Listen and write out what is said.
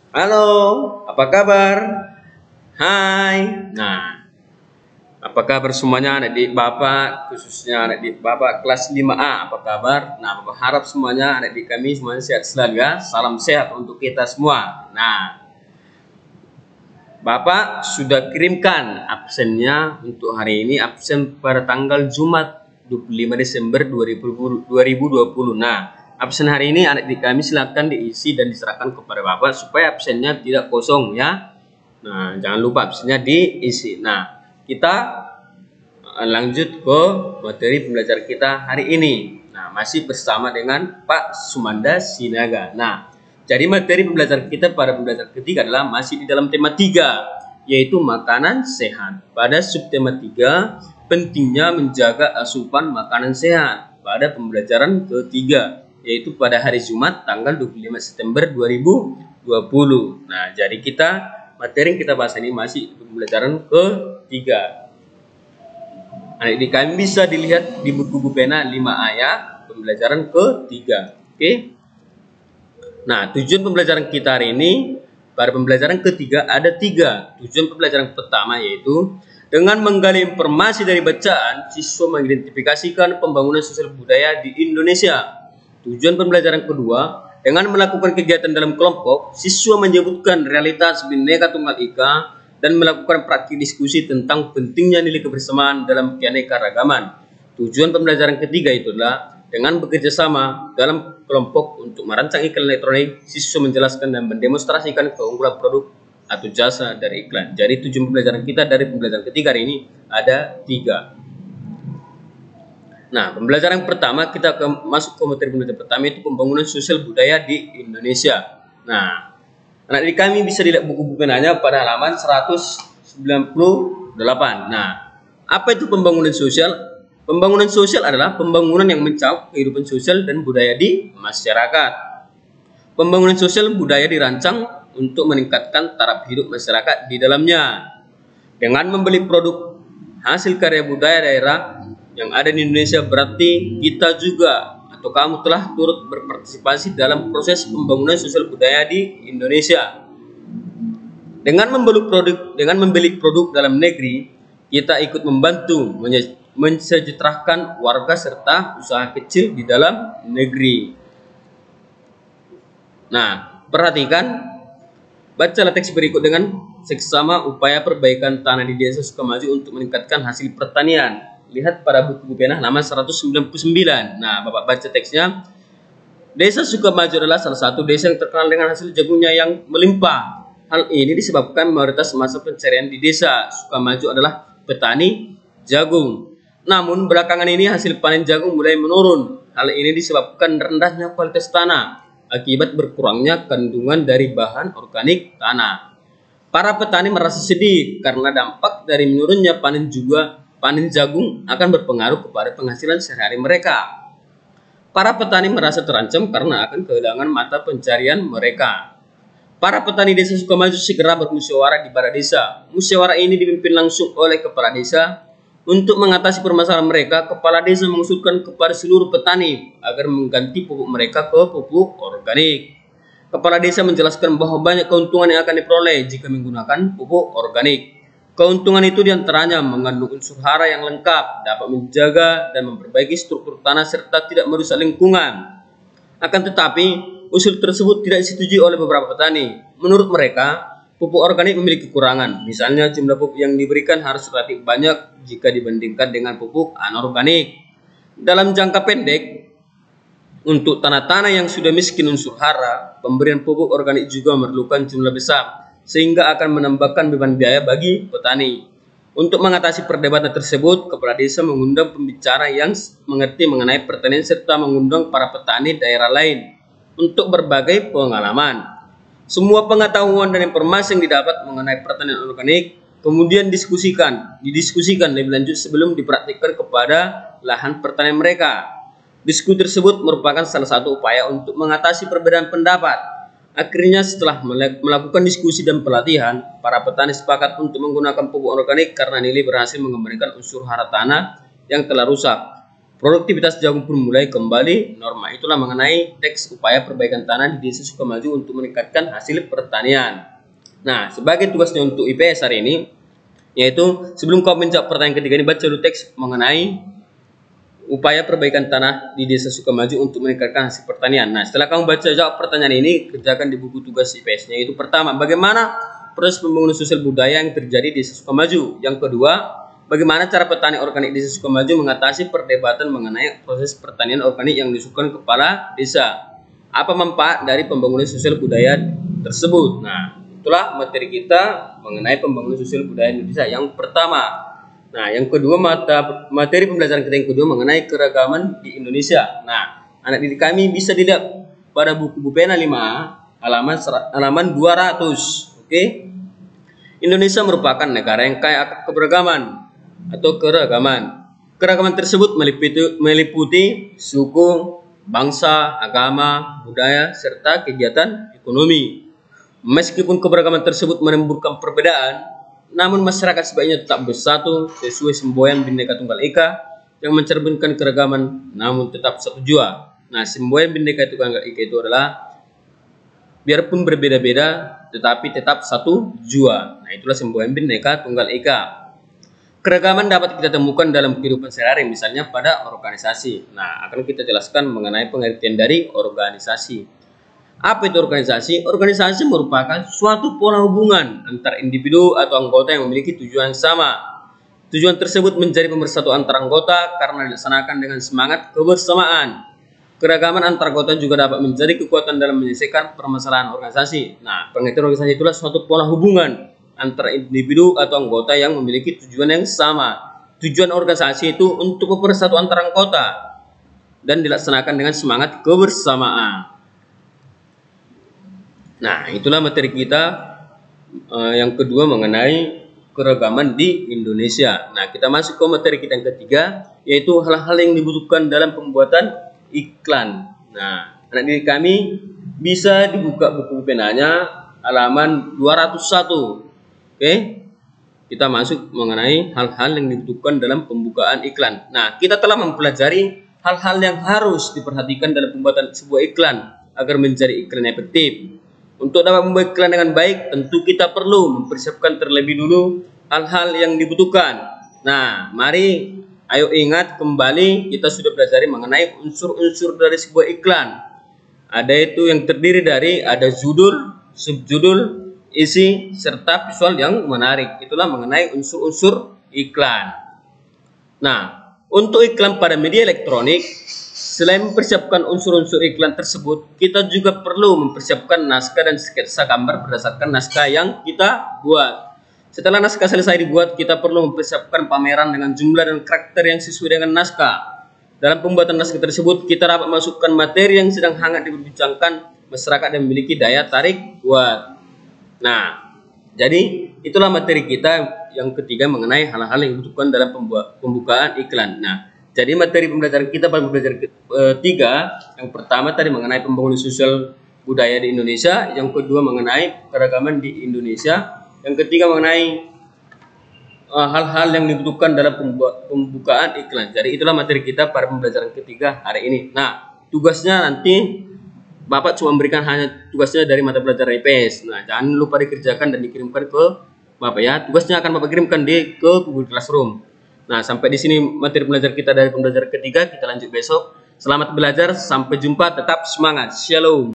Halo, apa kabar? Hai. Nah, apa kabar semuanya adik-adik Bapak, khususnya adik-adik Bapak kelas 5A, apa kabar? Nah, Bapak harap semuanya adik-adik kami semuanya sehat selalu ya. Salam sehat untuk kita semua. Nah, Bapak sudah kirimkan absennya untuk hari ini, absen pada tanggal Jumat 25 Desember 2020. Nah, absen hari ini adik-adik kami silakan diisi dan diserahkan kepada Bapak supaya absennya tidak kosong ya. Nah, jangan lupa absennya diisi. Nah, kita lanjut ke materi pembelajaran kita hari ini. Nah, masih bersama dengan Pak Sumanda Sinaga. Nah, jadi materi pembelajaran kita pada pembelajaran ketiga adalah masih di dalam tema 3, yaitu makanan sehat. Pada subtema 3, pentingnya menjaga asupan makanan sehat pada pembelajaran ketiga, yaitu pada hari Jumat tanggal 25 September 2020. Nah, jadi materi yang kita bahas ini masih pembelajaran ketiga. Adik-adik kami bisa dilihat di buku pena 5A ya, pembelajaran ketiga. Oke. Nah, tujuan pembelajaran kita hari ini pada pembelajaran ketiga ada 3. Tujuan pembelajaran pertama yaitu dengan menggali informasi dari bacaan, siswa mengidentifikasikan pembangunan sosial budaya di Indonesia. Tujuan pembelajaran kedua, dengan melakukan kegiatan dalam kelompok, siswa menyebutkan realitas Bhinneka Tunggal Ika dan melakukan praktik diskusi tentang pentingnya nilai kebersamaan dalam keanekaragaman. Tujuan pembelajaran ketiga itu adalah dengan bekerja sama dalam kelompok untuk merancang iklan elektronik, siswa menjelaskan dan mendemonstrasikan keunggulan produk atau jasa dari iklan. Jadi tujuan pembelajaran kita dari pembelajaran ketiga hari ini ada 3. Nah, pembelajaran pertama kita masuk ke materi pembelajaran pertama itu pembangunan sosial budaya di Indonesia. Nah, anak-adik kami bisa dilihat buku penanya pada halaman 198. Nah, apa itu pembangunan sosial? Pembangunan sosial adalah pembangunan yang mencakup kehidupan sosial dan budaya di masyarakat. Pembangunan sosial budaya dirancang untuk meningkatkan taraf hidup masyarakat di dalamnya. Dengan membeli produk hasil karya budaya daerah yang ada di Indonesia, berarti kita juga atau kamu telah turut berpartisipasi dalam proses pembangunan sosial budaya di Indonesia. Dengan membeli produk dalam negeri, kita ikut membantu mensejahterakan warga serta usaha kecil di dalam negeri. Nah, perhatikan, bacalah teks berikut dengan seksama upaya perbaikan tanah di Desa Sukamaju untuk meningkatkan hasil pertanian. Lihat pada buku pena halaman 199. Nah, Bapak baca teksnya. Desa Sukamaju adalah salah satu desa yang terkenal dengan hasil jagungnya yang melimpah. Hal ini disebabkan mayoritas masa pencarian di desa Sukamaju adalah petani jagung. Namun belakangan ini hasil panen jagung mulai menurun. Hal ini disebabkan rendahnya kualitas tanah akibat berkurangnya kandungan dari bahan organik tanah. Para petani merasa sedih karena dampak dari menurunnya panen jagung akan berpengaruh kepada penghasilan sehari-hari mereka. Para petani merasa terancam karena akan kehilangan mata pencarian mereka. Para petani desa Sukamaju segera bermusyawarah di balai desa. Musyawarah ini dipimpin langsung oleh kepala desa. Untuk mengatasi permasalahan mereka, kepala desa mengusulkan kepada seluruh petani agar mengganti pupuk mereka ke pupuk organik. Kepala desa menjelaskan bahwa banyak keuntungan yang akan diperoleh jika menggunakan pupuk organik. Keuntungan itu diantaranya mengandung unsur hara yang lengkap, dapat menjaga dan memperbaiki struktur tanah serta tidak merusak lingkungan. Akan tetapi, usul tersebut tidak disetujui oleh beberapa petani. Menurut mereka, pupuk organik memiliki kekurangan. Misalnya jumlah pupuk yang diberikan harus relatif banyak jika dibandingkan dengan pupuk anorganik. Dalam jangka pendek, untuk tanah-tanah yang sudah miskin unsur hara, pemberian pupuk organik juga memerlukan jumlah besar, sehingga akan menambahkan beban biaya bagi petani. Untuk mengatasi perdebatan tersebut, kepala desa mengundang pembicara yang mengerti mengenai pertanian serta mengundang para petani daerah lain untuk berbagai pengalaman. Semua pengetahuan dan informasi yang didapat mengenai pertanian organik kemudian didiskusikan lebih lanjut sebelum dipraktikkan kepada lahan pertanian mereka. Diskusi tersebut merupakan salah satu upaya untuk mengatasi perbedaan pendapat. Akhirnya setelah melakukan diskusi dan pelatihan, para petani sepakat untuk menggunakan pupuk organik karena nilai berhasil mengembalikan unsur hara tanah yang telah rusak. Produktivitas jagung pun mulai kembali normal. Itulah mengenai teks upaya perbaikan tanah di Desa Sukamaju untuk meningkatkan hasil pertanian. Nah, sebagai tugasnya untuk IPS hari ini, yaitu sebelum kau menjawab pertanyaan ketiga ini, baca dulu teks mengenai upaya perbaikan tanah di Desa Sukamaju untuk meningkatkan hasil pertanian. Nah, setelah kamu baca jawab pertanyaan ini, kerjakan di buku tugas IPS-nya. Yaitu pertama, bagaimana proses pembangunan sosial budaya yang terjadi di Desa Sukamaju. Yang kedua, bagaimana cara petani organik di Desa Sukamaju mengatasi perdebatan mengenai proses pertanian organik yang disuguhkan kepala desa. Apa manfaat dari pembangunan sosial budaya tersebut? Nah, itulah materi kita mengenai pembangunan sosial budaya Indonesia yang pertama. Nah, yang kedua, materi pembelajaran kita yang kedua mengenai keragaman di Indonesia. Nah, anak didik kami bisa dilihat pada buku Pena 5 halaman 200. Oke. Indonesia merupakan negara yang kaya akan keberagaman atau keragaman. Keragaman tersebut meliputi suku, bangsa, agama, budaya, serta kegiatan ekonomi. Meskipun keberagaman tersebut menimbulkan perbedaan, namun masyarakat sebaiknya tetap bersatu sesuai semboyan Bhinneka Tunggal Ika yang mencerminkan keragaman namun tetap satu jua. Nah, semboyan Bhinneka Tunggal Ika itu adalah biarpun berbeda-beda tetapi tetap satu jua. Nah, itulah semboyan Bhinneka Tunggal Ika. Keragaman dapat kita temukan dalam kehidupan sehari-hari, misalnya pada organisasi. Nah, akan kita jelaskan mengenai pengertian dari organisasi. Apa itu organisasi? Organisasi merupakan suatu pola hubungan antar individu atau anggota yang memiliki tujuan yang sama. Tujuan tersebut menjadi pemersatu antar anggota karena dilaksanakan dengan semangat kebersamaan. Keragaman antar anggota juga dapat menjadi kekuatan dalam menyelesaikan permasalahan organisasi. Nah, pengertian organisasi itulah suatu pola hubungan antara individu atau anggota yang memiliki tujuan yang sama. Tujuan organisasi itu untuk mempersatu antar anggota dan dilaksanakan dengan semangat kebersamaan. Nah, itulah materi kita yang kedua mengenai keragaman di Indonesia. Nah, kita masuk ke materi kita yang ketiga, yaitu hal-hal yang dibutuhkan dalam pembuatan iklan. Nah, anak didik kami bisa dibuka buku penanya halaman 201. Oke, kita masuk mengenai hal-hal yang dibutuhkan dalam pembukaan iklan. Nah, kita telah mempelajari hal-hal yang harus diperhatikan dalam pembuatan sebuah iklan agar menjadi iklan yang efektif. Untuk dapat membuat iklan dengan baik, tentu kita perlu mempersiapkan terlebih dulu hal-hal yang dibutuhkan. Nah, mari ayo ingat kembali, kita sudah pelajari mengenai unsur-unsur dari sebuah iklan. Ada itu yang terdiri dari ada judul, subjudul, isi, serta visual yang menarik. Itulah mengenai unsur-unsur iklan. Nah, untuk iklan pada media elektronik, selain mempersiapkan unsur-unsur iklan tersebut, kita juga perlu mempersiapkan naskah dan sketsa gambar berdasarkan naskah yang kita buat. Setelah naskah selesai dibuat, kita perlu mempersiapkan pameran dengan jumlah dan karakter yang sesuai dengan naskah. Dalam pembuatan naskah tersebut, kita dapat masukkan materi yang sedang hangat diperbincangkan masyarakat dan memiliki daya tarik kuat. Nah, jadi itulah materi kita yang ketiga mengenai hal-hal yang dibutuhkan dalam pembukaan iklan. Nah, jadi materi pembelajaran kita pada pembelajaran ketiga, yang pertama tadi mengenai pembangunan sosial budaya di Indonesia, yang kedua mengenai keragaman di Indonesia, yang ketiga mengenai hal-hal yang dibutuhkan dalam pembukaan iklan. Jadi itulah materi kita pada pembelajaran ketiga hari ini. Nah, tugasnya nanti Bapak cuma memberikan hanya tugasnya dari mata pelajaran IPS. Nah, jangan lupa dikerjakan dan dikirimkan ke Bapak ya. Tugasnya akan Bapak kirimkan ke Google Classroom. Nah, sampai di sini materi belajar kita dari pembelajaran ketiga. Kita lanjut besok. Selamat belajar, sampai jumpa, tetap semangat. Shalom.